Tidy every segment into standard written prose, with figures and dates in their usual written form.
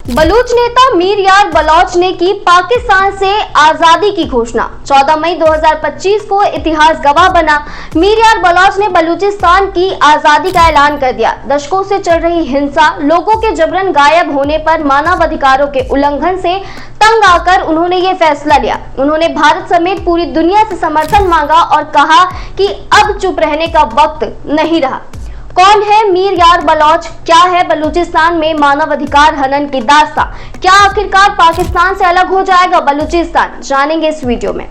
बलूच नेता मीर यार बलोच ने की पाकिस्तान से आजादी की घोषणा। 14 मई 2025 को इतिहास गवाह बना। मीर यार बलोच ने बलूचिस्तान की आजादी का ऐलान कर दिया। दशकों से चल रही हिंसा, लोगों के जबरन गायब होने पर मानवाधिकारों के उल्लंघन से तंग आकर उन्होंने ये फैसला लिया। उन्होंने भारत समेत पूरी दुनिया से समर्थन मांगा और कहा कि अब चुप रहने का वक्त नहीं रहा। कौन है मीर यार बलोच? क्या है बलूचिस्तान में मानवाधिकार हनन की दास्तां? क्या आखिरकार पाकिस्तान से अलग हो जाएगा बलूचिस्तान? जानेंगे इस वीडियो में।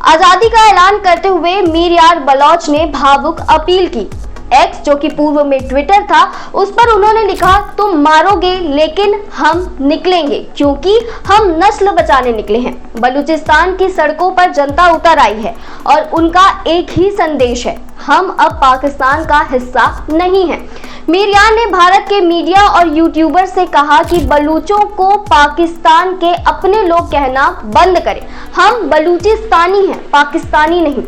आजादी का ऐलान करते हुए मीर यार बलोच ने भावुक अपील की। एक्स, जो कि पूर्व में ट्विटर था, उस पर उन्होंने लिखा, तुम मारोगे लेकिन हम निकलेंगे, क्योंकि हम नस्ल बचाने निकले हैं। बलूचिस्तान की सड़कों पर जनता उतर आई है और उनका एक ही संदेश है, हम अब पाकिस्तान का हिस्सा नहीं हैं। मीर यार ने भारत के मीडिया और यूट्यूबर से कहा कि बलूचों को पाकिस्तान के अपने लोग कहना बंद करें। हम बलूचिस्तानी हैं, पाकिस्तानी नहीं।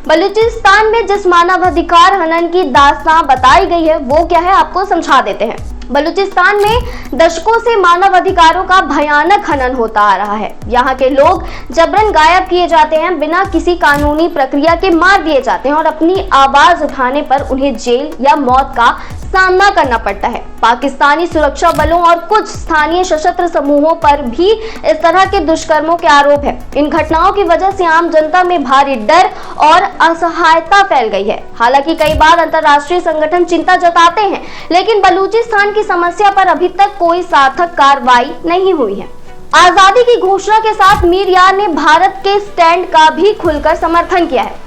बलूचिस्तान में जिस मानवाधिकार हनन की दास्तां बताई गई है वो क्या है, आपको समझा देते हैं। बलूचिस्तान में दशकों से मानवाधिकारों का भयानक हनन होता आ रहा है। यहाँ के लोग जबरन गायब किए जाते हैं, बिना किसी कानूनी प्रक्रिया के मार दिए जाते हैं और अपनी आवाज उठाने पर उन्हें जेल या मौत का सामना करना पड़ता है। पाकिस्तानी सुरक्षा बलों और कुछ स्थानीय सशस्त्र समूहों पर भी इस तरह के दुष्कर्मों के आरोप है। इन घटनाओं की वजह से आम जनता में भारी डर और असहायता फैल गई है। हालांकि कई बार अंतर्राष्ट्रीय संगठन चिंता जताते हैं, लेकिन बलूचिस्तान की समस्या पर अभी तक कोई सार्थक कार्रवाई नहीं हुई है। आजादी की घोषणा के साथ मीर यार ने भारत के स्टैंड का भी खुलकर समर्थन किया है।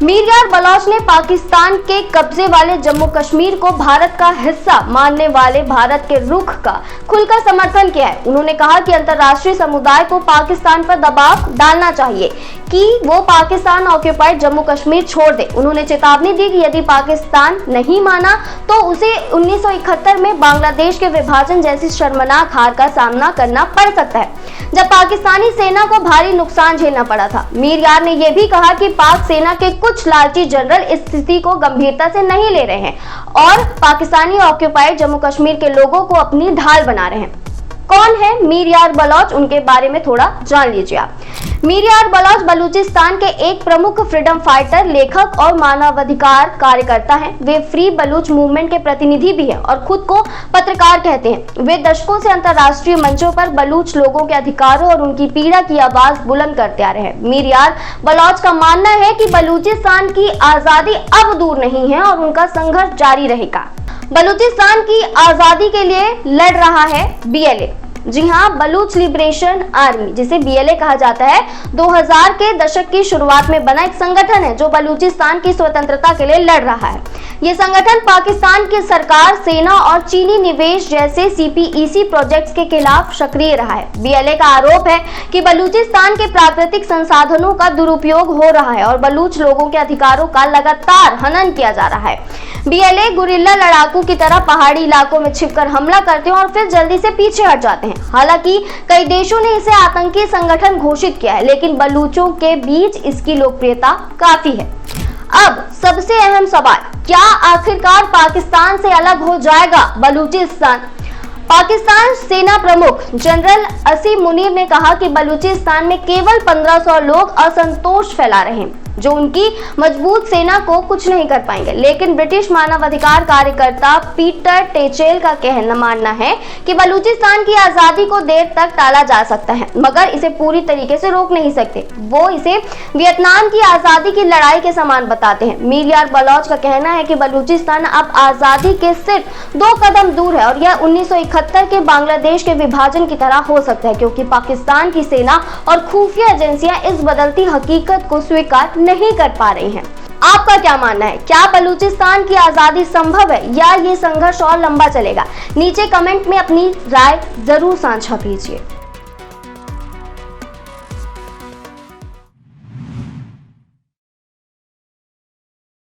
मीर यार बलोच ने पाकिस्तान के कब्जे वाले जम्मू कश्मीर को भारत का हिस्सा मानने वाले भारत के रुख का खुलकर समर्थन किया है। उन्होंने कहा कि अंतर्राष्ट्रीय समुदाय को पाकिस्तान पर दबाव डालना चाहिए कि वो पाकिस्तान ऑक्यूपाइड जम्मू कश्मीर छोड़ दे। उन्होंने चेतावनी दी कि यदि पाकिस्तान नहीं माना तो उसे 1971 में बांग्लादेश के विभाजन जैसी शर्मनाक हार का सामना करना पड़ सकता है, जब पाकिस्तानी सेना को भारी नुकसान झेलना पड़ा था। मीर यार ने यह भी कहा कि पाक सेना के कुछ लालची जनरल इस स्थिति को गंभीरता से नहीं ले रहे हैं और पाकिस्तानी ऑक्यूपाइड जम्मू कश्मीर के लोगों को अपनी ढाल बना रहे हैं। कौन है मीर यार बलोच? उनके बारे में थोड़ा जान लीजिए आप। मीर यार बलोच बलूचिस्तान के एक प्रमुख फ्रीडम फाइटर, लेखक और मानवाधिकार कार्यकर्ता हैं। वे फ्री बलूच मूवमेंट के प्रतिनिधि भी हैं और खुद को पत्रकार कहते हैं। वे दशकों से अंतर्राष्ट्रीय मंचों पर बलूच लोगों के अधिकारों और उनकी पीड़ा की आवाज बुलंद करते आ रहे हैं। मीर यार बलोच का मानना है कि बलूचिस्तान की आजादी अब दूर नहीं है और उनका संघर्ष जारी रहेगा। बलूचिस्तान की आजादी के लिए लड़ रहा है BLA। जी हाँ, बलूच लिबरेशन आर्मी, जिसे BLA कहा जाता है, 2000 के दशक की शुरुआत में बना एक संगठन है जो बलूचिस्तान की स्वतंत्रता के लिए लड़ रहा है। ये संगठन पाकिस्तान की सरकार, सेना और चीनी निवेश जैसे CPEC प्रोजेक्ट्स के खिलाफ सक्रिय रहा है। BLA का आरोप है कि बलूचिस्तान के प्राकृतिक संसाधनों का दुरुपयोग हो रहा है और बलूच लोगों के अधिकारों का लगातार हनन किया जा रहा है। BLA गुरिल्ला लड़ाकू की तरह पहाड़ी इलाकों में छिपकर हमला करते हैं और फिर जल्दी से पीछे हट जाते हैं। हालांकि कई देशों ने इसे आतंकी संगठन घोषित किया है, लेकिन बलूचों के बीच इसकी लोकप्रियता काफी है। अब सबसे अहम सवाल, क्या आखिरकार पाकिस्तान से अलग हो जाएगा बलूचिस्तान? पाकिस्तान सेना प्रमुख जनरल असीम मुनीर ने कहा कि बलूचिस्तान में केवल 1500 लोग असंतोष फैला रहे हैं, जो उनकी मजबूत सेना को कुछ नहीं कर पाएंगे। लेकिन ब्रिटिश मानवाधिकार कार्यकर्ता पीटर टेचेल का मानना है कि बलूचिस्तान की आजादी को देर तक टाला जा सकता है, मगर इसे पूरी तरीके से रोक नहीं सकते। वो इसे वियतनाम की आजादी की लड़ाई के समान बताते हैं। मीर यार बलोच का कहना है कि बलूचिस्तान अब आजादी के सिर्फ 2 कदम दूर है और यह 1971 के बांग्लादेश के विभाजन की तरह हो सकता है, क्योंकि पाकिस्तान की सेना और खुफिया एजेंसियां इस बदलती हकीकत को स्वीकार नहीं कर पा रही हैं। आपका क्या मानना है? क्या बलूचिस्तान की आजादी संभव है या ये संघर्ष और लंबा चलेगा? नीचे कमेंट में अपनी राय जरूर साझा कीजिए।